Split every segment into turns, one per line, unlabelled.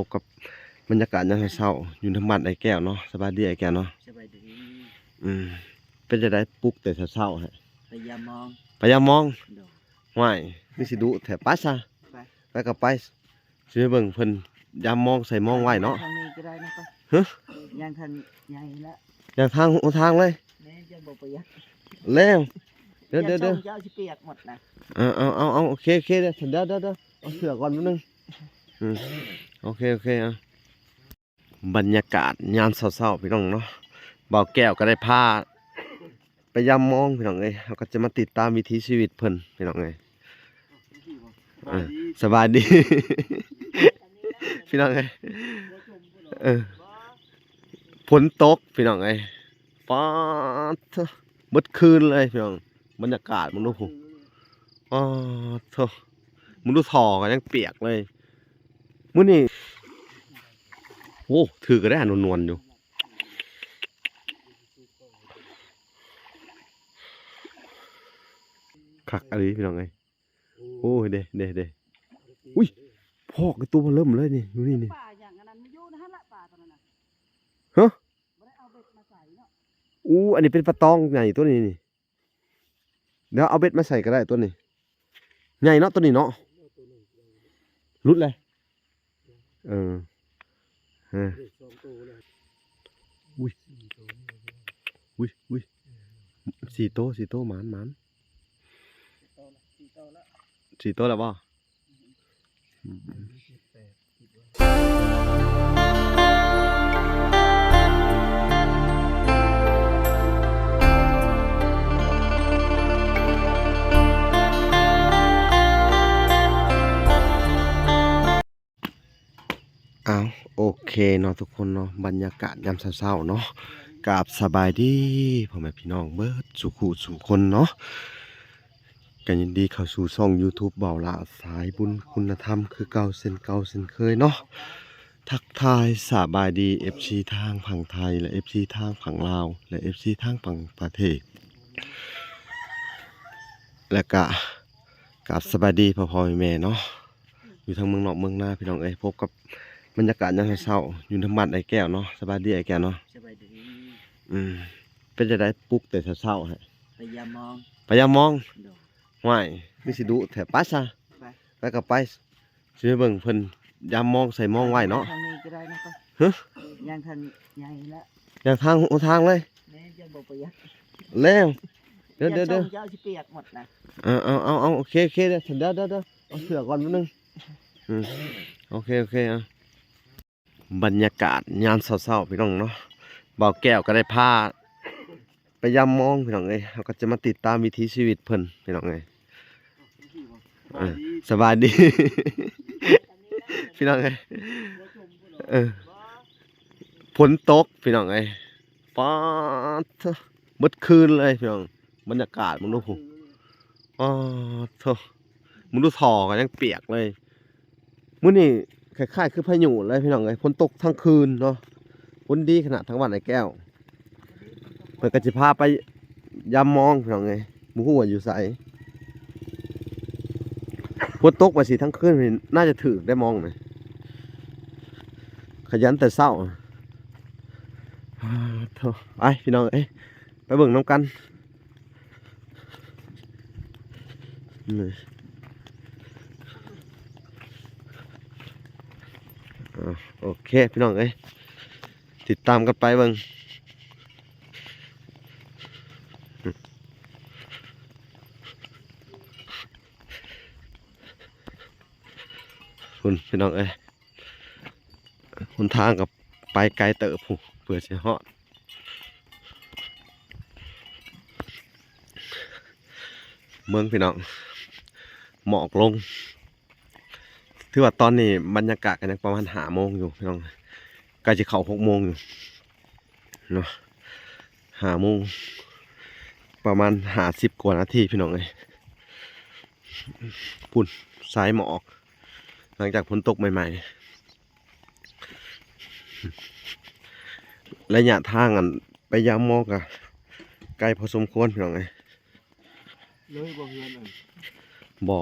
พบกับบรรยากาศยามเช้าอยู่ทั้งบ้านไอ้แก้วเนาะสบายดีไอ้แก้วเนาะ
สบายดี
เป็นจะได้ปลุกแต่เช้าฮะ
พยายามมอง
พยายามมอง
โดด
ห้วยนี่สิดุแถบปัสซะ
ไป
แล้วก็ไปสิไปเบิ่งเพิ่นยามมองใส่มองไว้เนาะ
ทางนี้ก็ได้นะไป
ฮะ
ยังทางใหญ่ละ
อย่างทางเลย
แม่จะบอกประหยัด
แล้วเดี๋ยว
เจ้าสิเปียกหมดนะ
เอาโอเคเดี๋ยวเอาเสือก่อนนิดนึงโอเคบรรยากาศยามเช้าๆพี่น้องเนาะบ่าวแก้วก็ได้พาไปยามมองพี่น้องเอ้ยเราก็จะมาติดตามวิถีชีวิตเพิ่นพี่น้องเอ้ยสบายดี พี่น้องเอ้ยฝนตกพี่น้องเอ้ยป๊าดเบิดคืนเลยพี่น้องบรรยากาศมึงดูผมป๊าดมึงดูถ่อกันยังเปียกเลยมื้อนี้โอ้ถือก็ได้นวลๆอยู่คักอะไรพี่น้องเอ้ยโอ้ยเด้อุ้ยพอกไอ้ตัวมันเริ่มเลยนี่อยู่นี่
ป่าอย่างนั้นไม่อยู่นะฮะละป่าตอนนั้นน่ะ
ฮะ
บ่ได้เอาเบ็ดมาใส่เนาะ
อันนี้เป็นปลาตองใหญ่ตัวนี้นี่เดี๋ยวเอาเบ็ดมาใส่ก็ได้ตัวนี้ใหญ่เนาะตัวนี้เนาะรุดเลยอุ้ยสี่โตหมานสี่โตแล้วป่ะโอเคเนาะทุกคนเนาะบรรยากาศยามเช้าๆเนาะกับสบายดีพ่อแม่พี่น้องเบิดสู่คนเนาะกันยินดีเข้าสู่ช่อง YouTube เบาละสายบุญคุณธรรมคือเก่าเส้นเคยเนาะทักทายสบายดี FC ทางฝั่งไทยและ FC ทางฝั่งลาวและ FC ทางฝั่งประเทศและก็กับสบายดีพ่อแม่เนาะอยู่ทางเมืองนอกเมืองนาพี่น้องเอ้ยพบกับบรรยากาศยามเช้าอยู่ทั้งบ้านไอ้แก้วเนาะสบายดีไอ้แก้วเนาะ
สบายดี
เป็นจะได้ปลุกแต่เช้าฮะ
พยายามมองโดด
ห้วยนี่สิดุแถบปัสซะ
ไป
แล้วก็ไปสิไปเบิ่งเพิ่นยามมองใส่มองไว้เนาะ
ทางนี้ก็ได้นะไป
ฮะ
ยังทางใหญ่ละ
อย่างทางเลย
แม่จะบอกประหยัด
แล้วเดี๋ยว
เจ้าสิเปียกหมดนะ
เอาโอเคเดี๋ยวเอาเสือก่อนนิดนึงโอเคบรรยากาศยามเช้าๆพี่น้องเนาะบ่าวแก้วก็ได้พาไปยามมองพี่น้องเอ้ยเราก็จะมาติดตามวิถีชีวิตเพิ่นพี่น้องเอ้ยสบายดี พี่น้องเอ้ยฝนตกพี่น้องเอ้ยป๊าดเบิดคืนเลยพี่น้องบรรยากาศมึงดูผมป๊าดมึงดูถ่อกันยังเปียกเลยมื้อนี้คล้ายๆคือพายุเลยพี่น้องเอ้ยฝนตกทั้งคืนเนาะฝนดีขนาดทั้งวันไอ้แก้วเพิ่นก็สิพาไปยามมองพี่น้องเอ้ยบ่ฮู้ว่าอยู่ไสฝนตกไปสิทั้งคืนน่าจะถึกได้มองเลยขยันแต่เช้าไปพี่น้องเอ้ยไปเบิ่งน้ำกันโอเคพี่น้องเอ้ยติดตามกันไปเบิ่งคุณพี่น้องเอ้ยคนทางกับไปไกลเติบผู้เพื่อจะฮอดเมืองพี่น้องหมอกลงถือว่าตอนนี้บรรยากาศกันยังประมาณ5 โมงอยู่พี่น้องใกล้จะเข้า6 โมงอยู่เนาะ5 โมงประมาณ50 กว่านาทีพี่น้องเอ้ยพุ่นสายหมอกหลังจากฝนตกใหม่ๆระยะทางไปยามมอกอะไกลพอสมควรพี่น้องเอ้ย
เลยบ่เฮือนอัน
บ่อ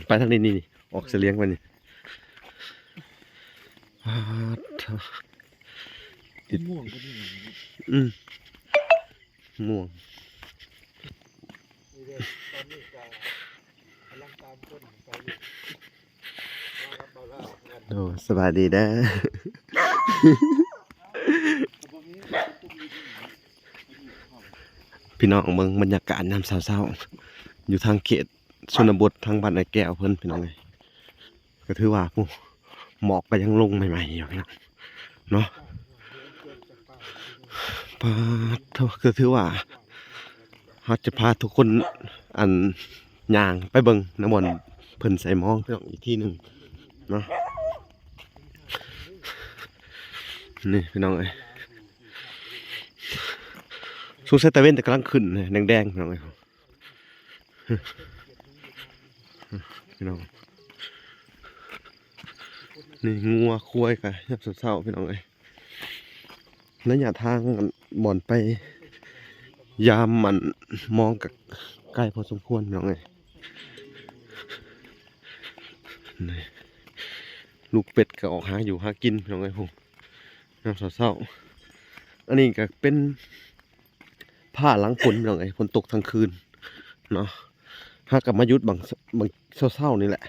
ไปทางนี้นี่ออกเสลียงไปนี่ อ่าเถอะ
ม่วงก็ดี
อืมม่วง
นี่เด้ตอนนี้ก็กำลังตามคนไปอยู่มากับเบาล่ากัน
โอ้สบายดีเด้อ
บ่มีตุ้มอยู่ที่ไหน
พี่น้องเมืองบรรยากาศยามเช้าๆอยู่ทางเขตชนบททางบ้านไอ้แก้วเพิ่นพี่น้องเอ้ยก็ถือว่าผู้หมอกก็ยังลงใหม่ๆอยู่พี่น้องเนาะปาดเท่าก็ถือว่าเฮาจะพาทุกคนอันย่างไปเบิ่งน้ำมนต์เพิ่นใส่หม้องพี่น้องอีกที่หนึงเนาะนี่พี่น้องเอ้ยสูงใส่ตะเว้นแต่กำลังขึ้นเลยแดงๆพี่น้องเอ้ยพี่น้องนี่งัวควายกะยับเศร้าๆพี่น้องเอ้ยระยะทางบ่อนไปยามมันมองกับใกล้พอสมควรพี่น้องเอ้ยนี่ลูกเป็ดก็ออกหาอยู่หากินพี่น้องเอ้ยผมยับเศร้าๆอันนี้ก็เป็นผ้าหลังฝนพี่น้องเอ้ยฝนตกทั้งคืนเนาะหากลับมายุดบางเศร้าๆนี่แหละ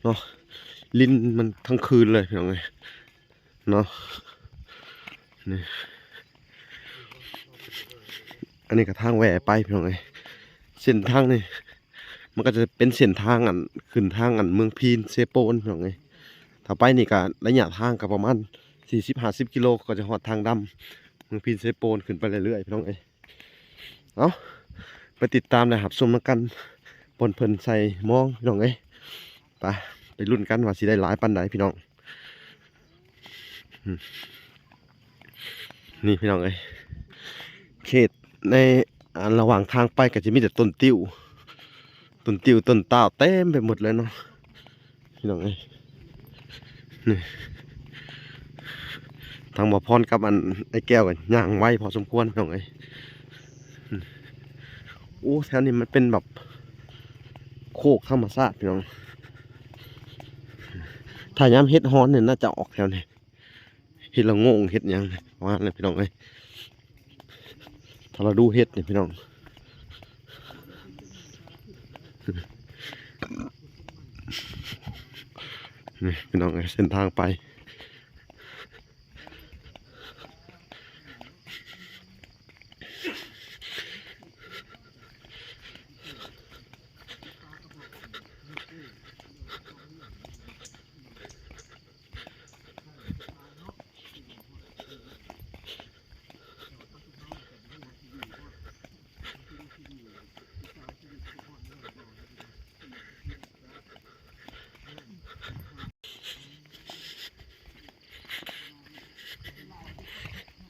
เนาะลิ้นมันทั้งคืนเลยพี่น้องเอ้ยเนาะนี่อันนี้ก็ทางแหวไปพี่น้องเอ้ยเส้นทางนี่มันก็จะเป็นเส้นทางอันขึ้นทางอันเมืองพีนเซโปนพี่น้องเอ้ยถ้าไปนี่ก็ระยะทางก็ประมาณ40-50 กิโลก็จะฮอดทางดำเมืองพีนเซโปนขึ้นไปเรื่อยๆพี่น้องเอ้ยเอาไปติดตามนะครับชมกันปนเพิ่นใส่หมองพี่น้องเอ้ยไปลุ้นกันว่าสิได้หลายปานใดพี่น้องนี่พี่น้องเอ้ยเขตในระหว่างทางไปก็จะมีแต่ต้นติ้วต้นต้าวเต็มไปหมดเลยเนาะพี่น้องเอ้ยนี่ทางบ่อพรกับอันไอ้แก้วกันย่างไว้พอสมควรพี่น้องเอ้ยโอ้แถวนี้มันเป็นแบบโคกธรรมชาติพี่น้องถ้ายามเฮ็ดฮ้อนเนี่ยน่าจะออกแถวนี้เฮ็ดละโงงเฮ็ดหยังว่าเลยพี่น้องเอ้ยถ้าเราดูเฮ็ดเนี่ยพี่น้องนี่พี่น้องเอ้ยเส้นทางไป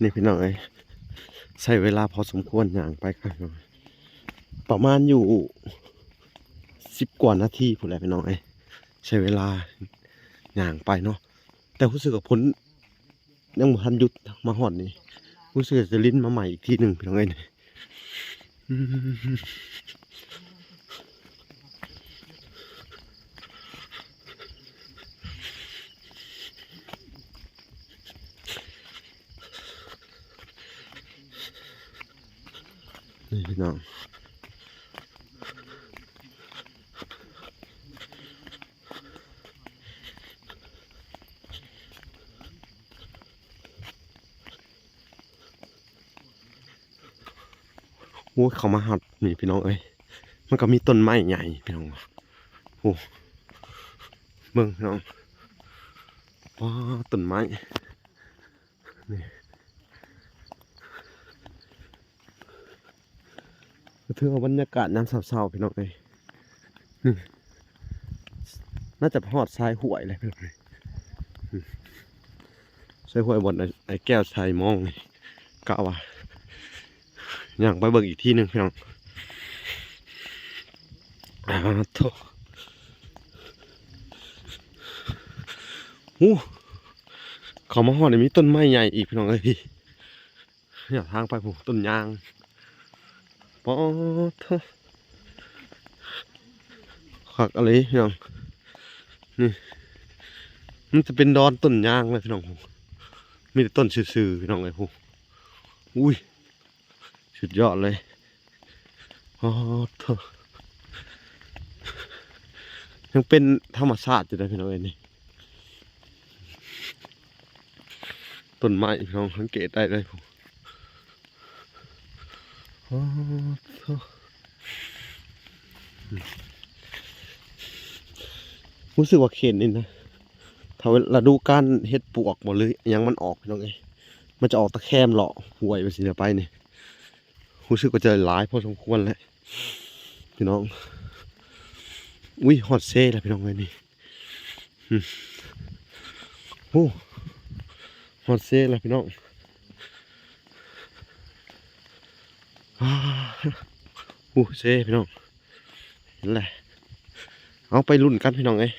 นี่พี่น้องเอ้ยใช้เวลาพอสมควรอย่างไปครับประมาณอยู่10 กว่านาทีพุ่นแหละพี่น้องเอ้ยใช้เวลาอย่างไปเนาะแต่รู้สึกว่าพ้นยังบ่ทันหยุดมาฮอดนี่รู้สึกจะลิ้นมาใหม่อีกทีหนึ่งพี่น้องเอ้ยอืมนี่พี่น้องโอ้ยเขามาหัดนี่พี่น้องเอ้ยมันก็มีต้นไม้ใหญ่พี่น้องโอ้เบิ่งพี่น้องว้าต้นไม้นี่ก็ถือว่าบรรยากาศยามเช้าๆพี่น้องเอ้ยนี่น่าจะฮอดทรายห่วยเลยพี่น้องเอ้ยทรายห่วยบนไอ้แก้วทรายมองนี่กะว่าย่างไปเบิ่งอีกที่หนึ่งพี่น้องโธ่หูเขามาฮอดนี่มีต้นไม้ใหญ่อีกพี่น้องเอ้ยพี่อยากทางไปผมต้นยางปอโธ่ขักอะไรพี่น้องนี่ มันจะเป็นดอนต้นยางเลยพี่น้องมีแต่ต้นซื่อๆพี่น้องเลยพูอุ้ยสุดยอดเลยอ๋อเถอะยังเป็นธรรมชาติอยู่เลยพี่น้องเอ้ยนี่ต้นไม้พี่น้องสังเกตได้เลยพูอ๋อเถอะรู้สึกว่าเข็นนี่นะถ้าเวลาดูการเฮ็ดปวกหมดเลยยังมันออกพี่น้องเอ้ยมันจะออกตะแคมเลาะห่วยไปสิเดี๋ยวไปนี่รู้สึกว่าจะหลายพอสมควรแล้วพี่น้องอุ้ยฮอตเซ่แล้วพี่น้องเอ้ยนี่โอ้ฮอตเซ่แล้วพี่น้องโอ้เซ่พี่น้องเห็นแหละเอาไปรุ่นกันพี่น้องเอ้ย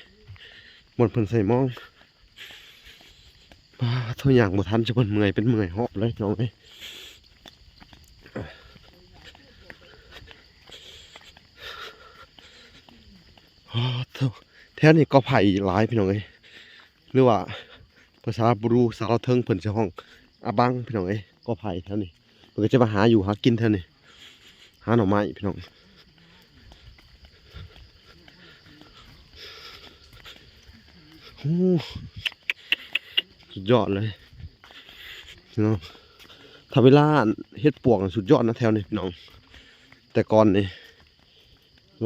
หมดเพิ่นใส่มองทุกอย่างบ่ทันจะเพิ่นเมื่อยเป็นเมื่อยหอบเลยพี่น้องเอ้ยแถวนี้ก็ไผ่หลายพี่น้องเอ้ยหรือว่าภาษาบรูสาวเทิงเพิ่นจะห้องอาบังพี่น้องเอ้ยก็ไผ่แถวนี้เพิ่นก็จะมาหาอยู่หากินแถวนี้หาหน่อไม้พี่น้องโอ้สุดยอดเลยพี่น้องถ้าเวลาเฮ็ดปวกสุดยอดนะแถวนี้พี่น้องแต่ก่อนนี่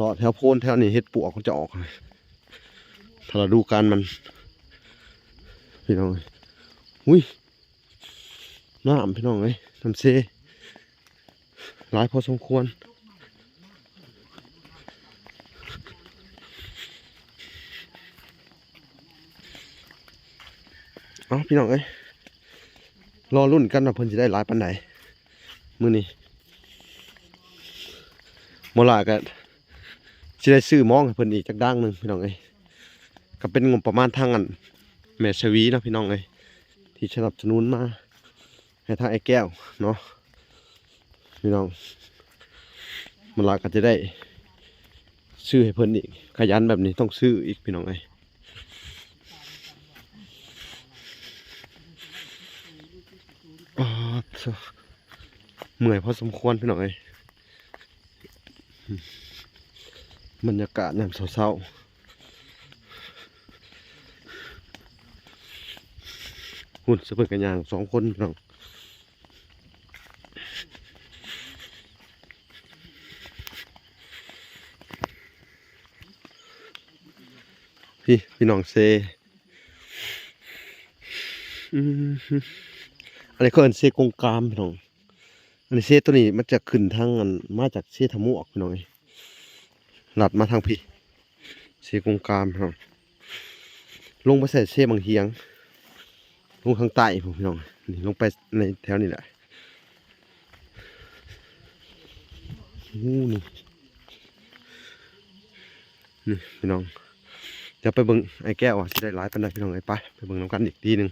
รอแถวโพนแถวนี้เฮ็ดปวกมันจะออกเลยถ้าเราดูการมันพี่น้องอุ้ยน้ำพี่น้องเอ้ยน้ำเซหลายพอสมควรเอาพี่น้องเอ้ยรอรุ่นกันว่าเพิ่นจะได้หลายปานใดมื้อนี้โมลาก็สิได้ซื้อมองให้เพิ่นอีกจักด่างหนึงพี่น้องเอ้ยก็เป็นงบประมาณทางอันแม่ชวีเนาะพี่น้องเอ้ยที่สนับสนุนมาให้ทางไอ้แก้วเนาะพี่น้องโมลาก็จะได้ซื้อให้เพิ่นอีกขยันแบบนี้ต้องซื้ออีกพี่น้องเอ้ยอ๋อเมื่อยพอสมควรพี่น้องเอ้ยบรรยากาศยามเช้าๆหุ่นสะเปิดกันอย่าง2 คนพี่น้องพี่น้องเซอันนี้เขาเอิ้นเซกงกามพี่น้องอันนี้เซตัวนี้มันจะขึ้นทางอันมาจากเซทะมุออกพี่น้องเอ้ยหลัดมาทางพี่เซกงกามพี่น้องลงไปใส่เซบางเฮียงลงทางใต้พี่น้องนี่ลงไปในแถวนี้แหละนี่พี่น้องเดี๋ยวไปเบิ่งไอ้แก้วจะได้หลายปานใดพี่น้องเอ้ยไปเบิ่งน้ำกันอีกทีหนึ่ง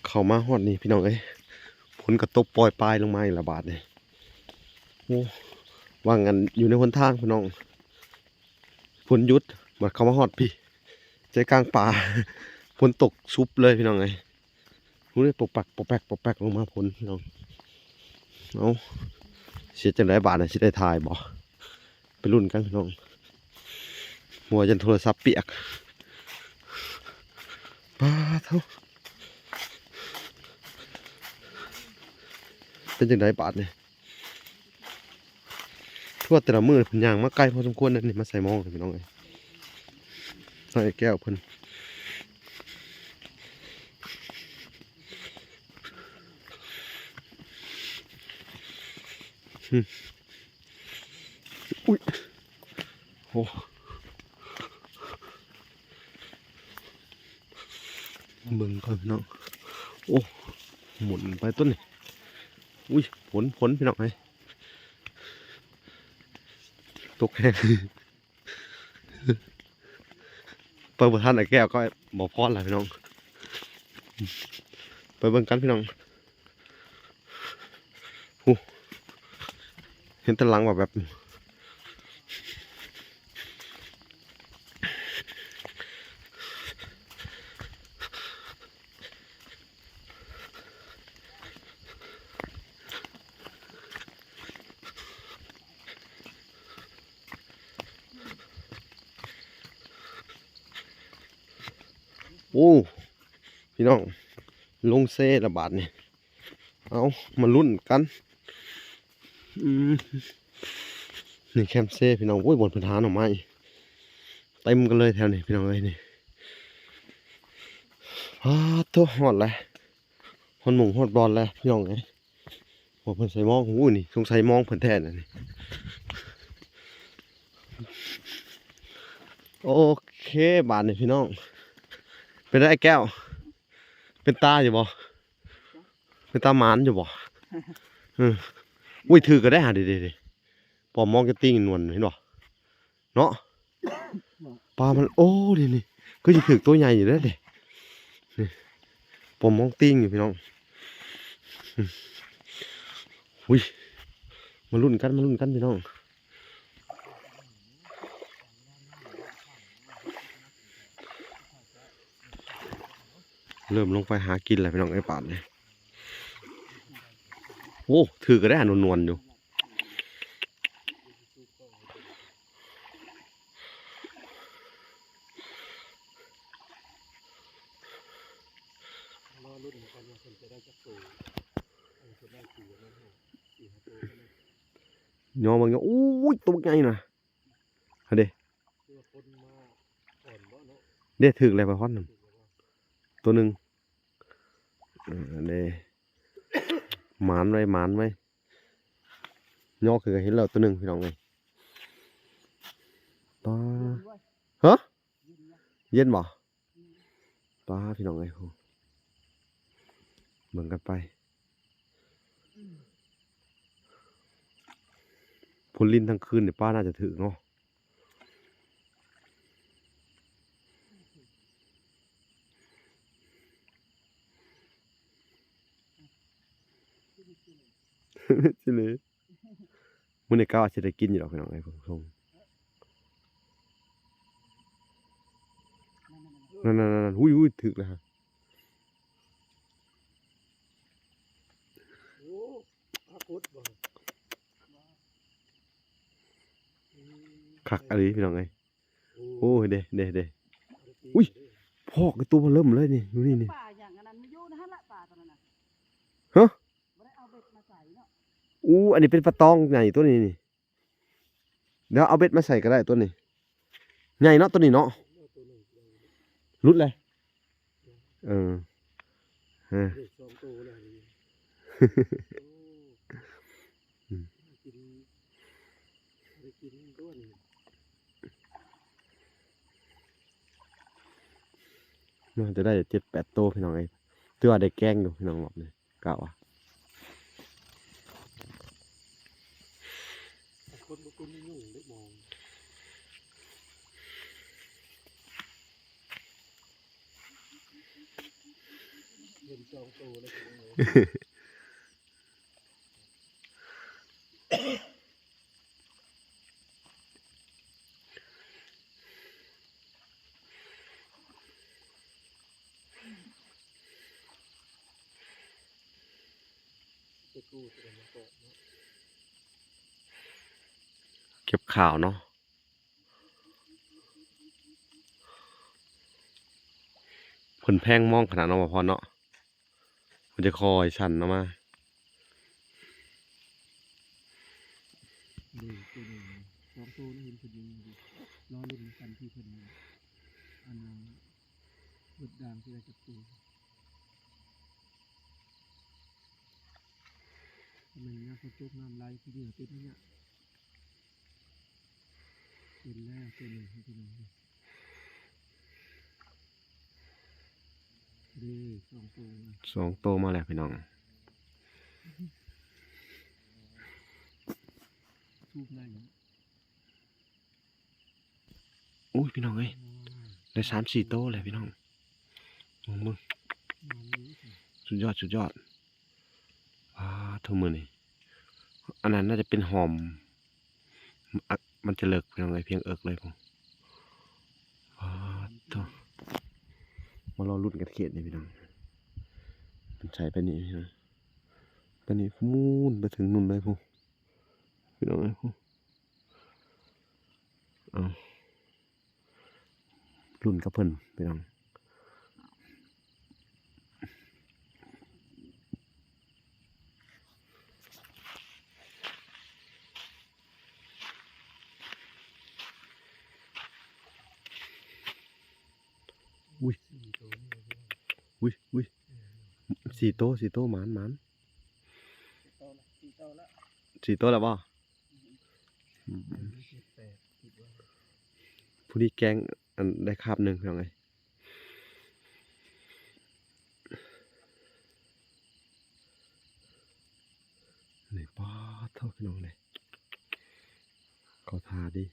เข้ามาฮอดนี่พี่น้องเอ้ยฝนกระตกปล่อยปลายลงมาอีกละบาทเนี่ยโอ้ว่างกันอยู่ในหนทางพี่น้องฝนหยุดบัดเข้ามาฮอดพี่ใจกลางป่าฝนตกชุบเลยพี่น้องเอ้ยรู้เลยปกปักปกแปกปกแปกลงมาฝนพี่น้องเอาเสียจังไรบาทน่ะสิได้ถ่ายบ่ไปรุ่นกันพี่น้องมัวจนโทรศัพท์เปียกป้าเท่าเป็นจังไรบาทเนี่ยทั่วแต่ละมือเพิ่นย่างมาไกลพอสมควรนั่นนี่มาใส่หมองพี่น้องเอ้ยใส่แก้วเพิ่นอุ้ยโอ้เบิ่งก่อนพี่น้องโอ้หมุนไปต้นนี่อุ้ยผลพี่น้องไอ้ตกแห้งเปิดประทันไอ้แก้วก็บอกพอดแหละพี่น้องไปเบิ่งกันพี่น้องโอ้เห็นตะลังแบบ โอ้พี่น้องลงเซ่ระบาดนี่เอามาลุ้นกันนี่แคมเซ่พี่น้องโอ้ยบนพื้นฐานออกมาเต็มกันเลยแถวนี้พี่น้องเอ้ยนี่ตัวหอดเลยหอดหมูหอดบอลเลยพี่น้องเอ้ยบอกเพิ่นใส่มองหูนี่สงสัยมองเพิ่นแทนนี่โอเคบาทนี่พี่น้องเป็นได้แก้วเป็นตาอยู่บ่เป็นตาหมานอยู่บ่อุ้ยถือก็ได้หาดิพอมองจะติ้งนวลเห็นบ่เนาะปลามันโอ้นี่ก็จะถือตัวใหญ่อยู่แล้วเด้นี่ผมมองติ้งอยู่พี่น้องอุ้ยมาลุ้นกันพี่น้องเริ่มลงไปหากินแล้วพี่น้องไอ้ป่านเนี่ยโอ้ถือก็ได้หานวลอยู่
รอรุ่นกันว่าคนจะได้จักตัวคนได้4นะ4 5ตัวนะ
ยอมันก็อู้ยตัวใหญ่น่ะเด้
คือคนมาก่อนบ่เนาะ
เด้ถืออะไรไปฮอดนึงตัวหนึ่งเด้หมานไว้ยอคือเห็นแล้วตัวหนึ่งพี่น้องไงปลาฮะเย็นบ่ปลาพี่น้องไงโหเหมือนกันไปพลลินทั้งคืนเนี่ยป้าน่าจะถือเนาะใช่เลยมื้อนี้ก็อาจจะได้กินอยู่หรอกพี่น้องไอ้พวกทงนั่นๆๆอุ้ยถึกแล้วฮะ
โอ้อาคุดบ่
คักอะไรพี่น้องไงโอ้ยเด้อุ้ยพอกไอ้ตัวมันเริ่มเลยนี่ดูนี่
ป่าอย่างนั้นไม่อยู่นะฮะละป่าตอนนั้นน่ะ
ฮะ
ไม่ได้เอาเบ็ดมาใส่เนาะ
อู้อันนี้เป็นปลาตองใหญ่ตัวนี้นี่เดี๋ยวเอาเบ็ดมาใส่ก็ได้ตัวนี้ใหญ่เนาะตัวนี้เนาะรุดเลยเออ
2ตัวเลยกินด้วน
น่าจะได้7-8ตัวพี่น้องไอ้ตัวได้แกงอยู่พี่น้องหลบเลยกะว่า
คนบ่คนยุ่งได้มองเห็น2ตัวแล้วจะกู้ตัวมาก่อนเนาะ
เก็บข่าวเนาะผลแพงมองขนาดนั้นมาพอเนาะมันจะคอยชันเนาะมา
ดูตัวนึง2ตัวนี่เห็นพอดีรอรุ่นกันที่เพิ่นอันเบิดด่างที่ได้จับตัวมันน่าจะจบน้ำไหลทีเดียวติดเนี่ยเป็นแล้วตัวนึงให้พี่น้องดี
2ตัวมาแล้วพี่น้อง
ทูบได้
อุ้ยพี่น้องเอ้ยได้3-4ตัวเลยพี่น้องมึงสุดยอดทุกมือนี่อันนั้นน่าจะเป็นหอมมันจะเลิกพี่น้องเอ้ยเพียงเอิกเลยผมมารอรุ่นกันเขียดนี่พี่น้องมันใช้ไปนี่พี่น้องไปนี่มูนไปถึงนู่นเลยผมพี่น้องเอ้ยผมรุ่นกับเพิ่นพี่น้อง อุ้ย
4ตัวนี่เลย
อุ้ยอุ้ยสี่โตหมานหมาน
สี่โตละ
สี่โตแล้วบ่อืม
มี7 8คิดว่า
ผู้นี้แกงอันได้คาบหนึ่งเป็นไงนี่ป้าเท่าพี่น้องเลยเขาทาดิ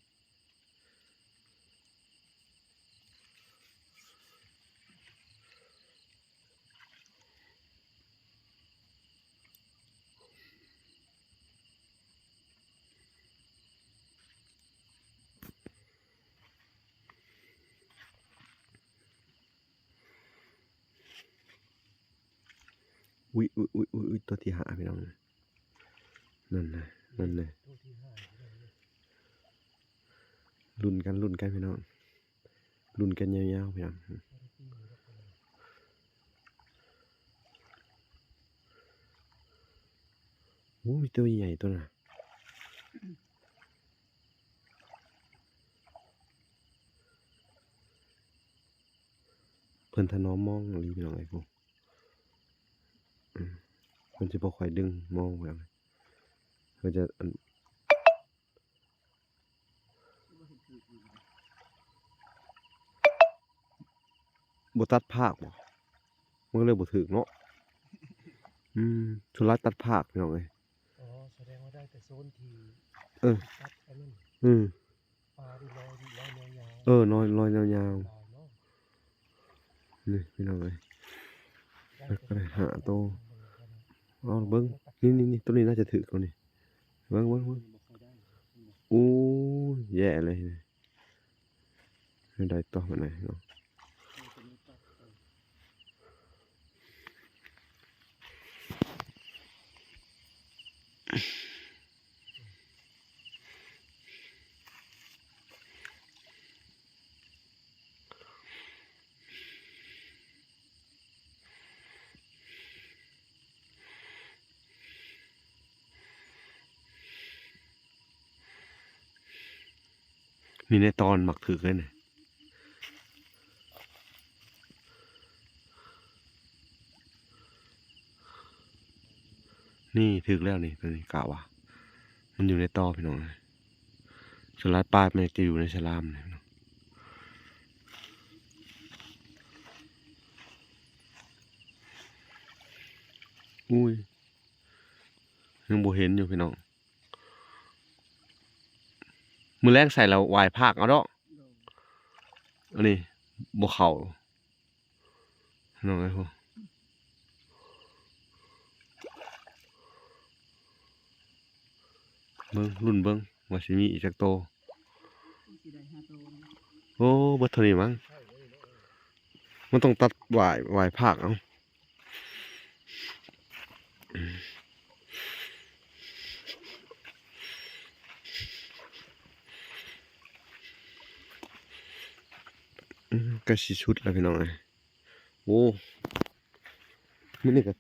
อุ้ยอุ้ยอุ้ยอุ้ยตัวที่หาพี่น้องนั่นนะนั่นเลย
ตัวที่5พี่น้องเลย
ลุ้นกันพี่น้องลุ้นกันยาวๆพี่น้อง
ตัวที่4แล้วก็
โอ้มีตัวใหญ่ตัวน่ะเพิ่นถนอมมองอะไรพี่น้องไอ้พวกเพิ่นจะบ่ค่อยดึงมองพี่น้องเพิ่นจะอันบ่ตัดภาคบ่มันก็เลยบ่ถึกเนาะสุดท้ายตัดภาคพี่น้องเอ้ย
อ๋อแสดงว่าได้แต่โซนที่
เออ
ตัดอันนั้น
อืม
ปลาที่ลอยยาว
เออลอยยาว
ๆลายเนาะ
ๆนี่พี่น้องเอ้ย
ได้
แล้ว
แต่
ก็ได้หาโตว
เบิ่งกันนะ
เอาเบิ่งนี่ตัวนี้น่าจะถึกเขานี่เบิ่ง
บ่ค่อยได้
อู้แย่เลยไม่ได้ต่อมาไหนเนาะนี่ในตอนหมักถึกเลยเนี่ยนี่ถึกแล้วนี่ตัวนี้กะว่ามันอยู่ในตอพี่น้องสลัดปลายมันจะอยู่ในฉลามเนี่ยพี่น้องอุ้ยยังบ่เห็นอยู่พี่น้องมือแรกใส่เราวายภาคเอาเนาะอันนี้บ่เข่าพี่น้องไอ้พวกเบิ่งรุ่นเบิ่งว่าสิมีอีกจักโต
สิได้5โตนะ
โอ้เบิดเท่านี้มั้ง
ใช่เลยเนาะ
มันต้องตัดวายภาคเอาก็สิชุดแล้วพี่น้องเอ้ยโอ้มื้อนี้ก็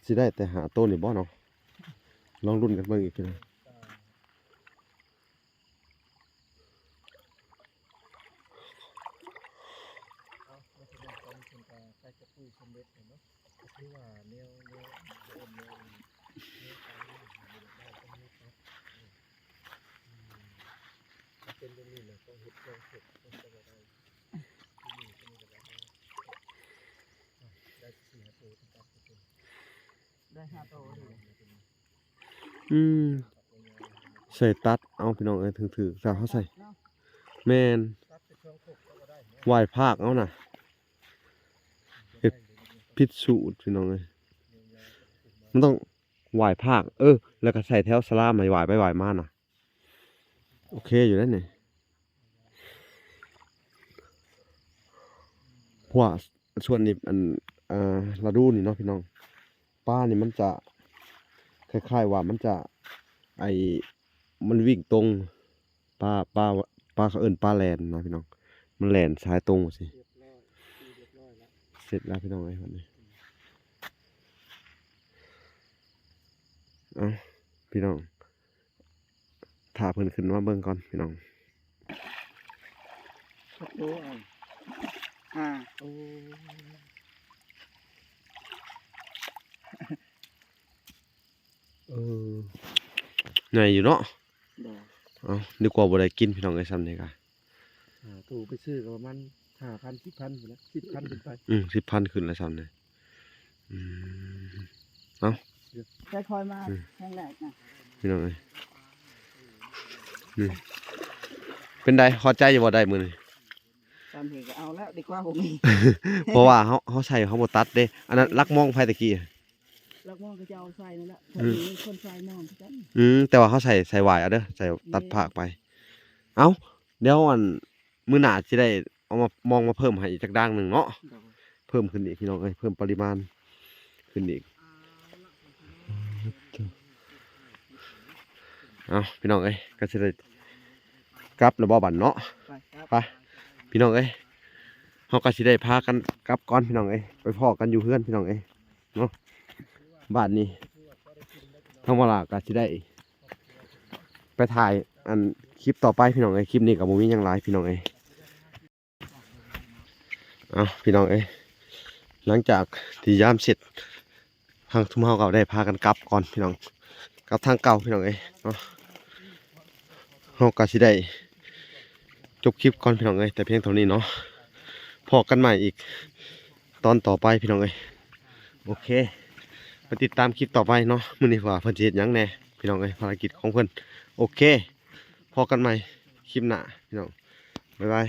สิได้แต่หาโตนี่บ่เนาะลองรุ่นกันเบิ่งอีกพี่น้อง
เอามาถึงตอนนี้เป็นการใช้กระปุกสำเร็จแล้วเนาะก็คือว่าแนวแนวการเงินได้ต้องมีครับถ้าเป็นแบบนี้เนี่ยต้องเฮ็ดเครื่องเสร็จต้องจะได้ที่นี่ก็มีแต่ว่าได้4 5ตัวต้องตัดไปเป็น
ได้5โตเลย
ใส่ตัดเอาพี่น้องเอ้ยถึกๆถ้าเฮาใส่
เนาะ
แม่น
ตัดไปเครื่องขบก็ได้เนาะ
วายภาคเอาน่ะ เฮ็ด ผิดสูตรพี่น้องเอ้ยมันต้องวายภาคแล้วก็ใส่แถวสลามให้วายไปวายมาน่ะโอเคอยู่แล้วนี่เพราะว่าส่วนนี้อันฤดูนี่เนาะพี่น้องปลานี่มันจะคล้ายๆว่ามันจะมันวิ่งตรงปลาเขาเอิ้นปลาแลนนะพี่น้องมันแล่นสายตรงสิ
เรียบร้อยเรียบร้อยแล้ว
เสร็จแล้วพี่น้องเอ้ยวันนี้เอาพี่น้องถ้าเพิ่นขึ้นมาเบิ่งก่อนพี่น้อง
โตเอา โอ้
เออใหญ่อยู่เนาะ
เดี๋ยว
เอาดีกว่าบ่ได้กินพี่น้องไอ้ซ้ำนี่กะ
ตู้ไปซื้อก็ประมาณ5,000 10,000อยู่แล้ว10,000ขึ้นไป
10,000ขึ้นแล้วซ้ำนี่อืม
ค่อยๆมาแห้งแรกนะ
พี่น้องเอ้ยนี่เป็นไดพอใจอยู่บ่ได้มื้อนี้
ตามเหตุก็เอาแล้วดีกว่าผมมี
เพราะว่าเขาใส่เขาบ่ตัดเด้ อันนั้นลักมองไผตะกี้
ลักมองก็จะเอาใส่นั่นแหละ
อืม
มีคนใส่มองกัน
แต่ว่าเขาใส่หวายเอาเด้อใส่ตัดผากไป เอ้าเดี๋ยวอันมื้อหน้าสิได้เอามามองมาเพิ่มให้อีกจักด่างหนึงเนาะ
เดี๋ยว
เพิ่มขึ้นอีกพี่น้องเอ้ยเพิ่มปริมาณขึ้นอีกเอาพี่น้องเอ้ยก็สิได้กลับแล้วบ่บัดเนาะ
ไปครับ
ไปพี่น้องเอ้ยเฮาก็สิได้พากันกลับก่อนพี่น้องเอ้ยไปพ้อกันอยู่เฮือนพี่น้องเอ้ยเนาะบ้านนี้ทั้งเวลาก็สิได้ไปถ่ายอันคลิปต่อไปพี่น้องเอ้ยคลิปนี้ก็บ่มีหยังหลายพี่น้องเอ้ยเอาพี่น้องเอ้ยหลังจากที่ยามเสร็จทางทุ่มเฮาก็ได้พากันกลับก่อนพี่น้องกลับทางเก่าพี่น้องเอ้ยเนาะเฮาก็สิได้จบคลิปก่อนพี่น้องเอ้ยแต่เพียงเท่านี้เนาะพอกันใหม่อีกตอนต่อไปพี่น้องเอ้ยโอเคมาติดตามคลิปต่อไปเนาะมื้อนี้ว่าเพิ่นสิเฮ็ดหยังแหน่พี่น้องเอ้ยภารกิจของเพิ่นโอเคพอกันใหม่คลิปหน้าพี่น้องบ๊ายบาย